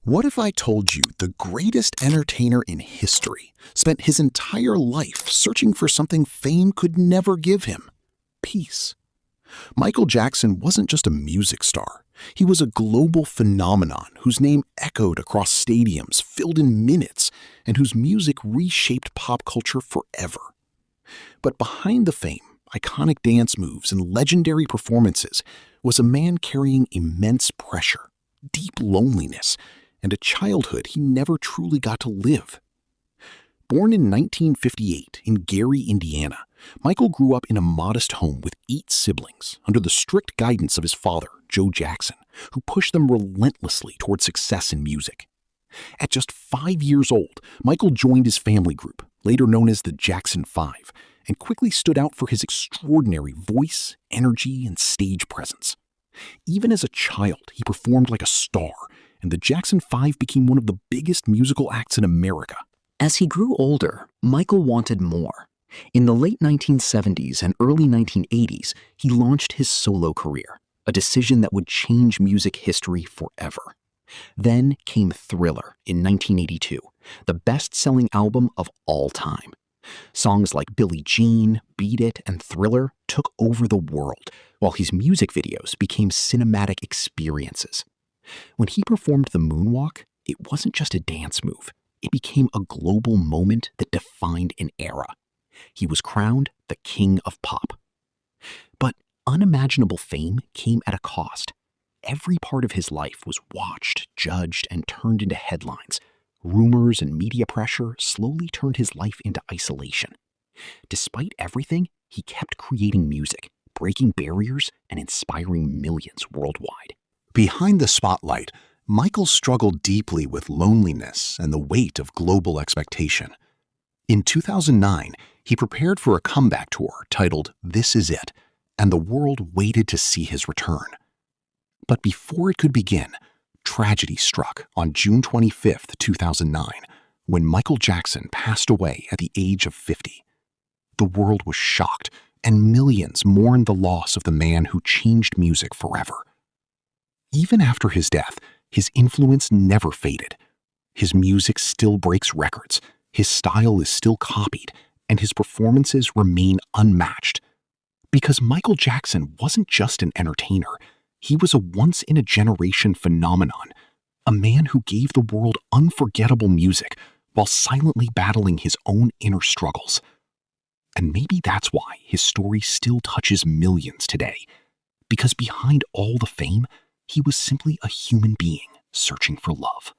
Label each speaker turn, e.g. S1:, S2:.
S1: What if I told you the greatest entertainer in history spent his entire life searching for something fame could never give him? Peace. Michael Jackson wasn't just a music star. He was a global phenomenon whose name echoed across stadiums filled in minutes and whose music reshaped pop culture forever. But behind the fame, iconic dance moves, and legendary performances was a man carrying immense pressure, deep loneliness, and a childhood he never truly got to live. Born in 1958 in Gary, Indiana, Michael grew up in a modest home with 8 siblings under the strict guidance of his father, Joe Jackson, who pushed them relentlessly toward success in music. At just 5 years old, Michael joined his family group, later known as the Jackson 5, and quickly stood out for his extraordinary voice, energy, and stage presence. Even as a child, he performed like a star, and the Jackson 5 became one of the biggest musical acts in America.
S2: As he grew older, Michael wanted more. In the late 1970s and early 1980s, he launched his solo career, a decision that would change music history forever. Then came Thriller in 1982, the best-selling album of all time. Songs like Billie Jean, Beat It, and Thriller took over the world, while his music videos became cinematic experiences. When he performed the moonwalk, it wasn't just a dance move. It became a global moment that defined an era. He was crowned the King of Pop. But unimaginable fame came at a cost. Every part of his life was watched, judged, and turned into headlines. Rumors and media pressure slowly turned his life into isolation. Despite everything, he kept creating music, breaking barriers, and inspiring millions worldwide.
S1: Behind the spotlight, Michael struggled deeply with loneliness and the weight of global expectation. In 2009, he prepared for a comeback tour titled This Is It, and the world waited to see his return. But before it could begin, tragedy struck on June 25, 2009, when Michael Jackson passed away at the age of 50. The world was shocked, and millions mourned the loss of the man who changed music forever. Even after his death, his influence never faded. His music still breaks records, his style is still copied, and his performances remain unmatched. Because Michael Jackson wasn't just an entertainer, he was a once-in-a-generation phenomenon, a man who gave the world unforgettable music while silently battling his own inner struggles. And maybe that's why his story still touches millions today, because behind all the fame, he was simply a human being searching for love.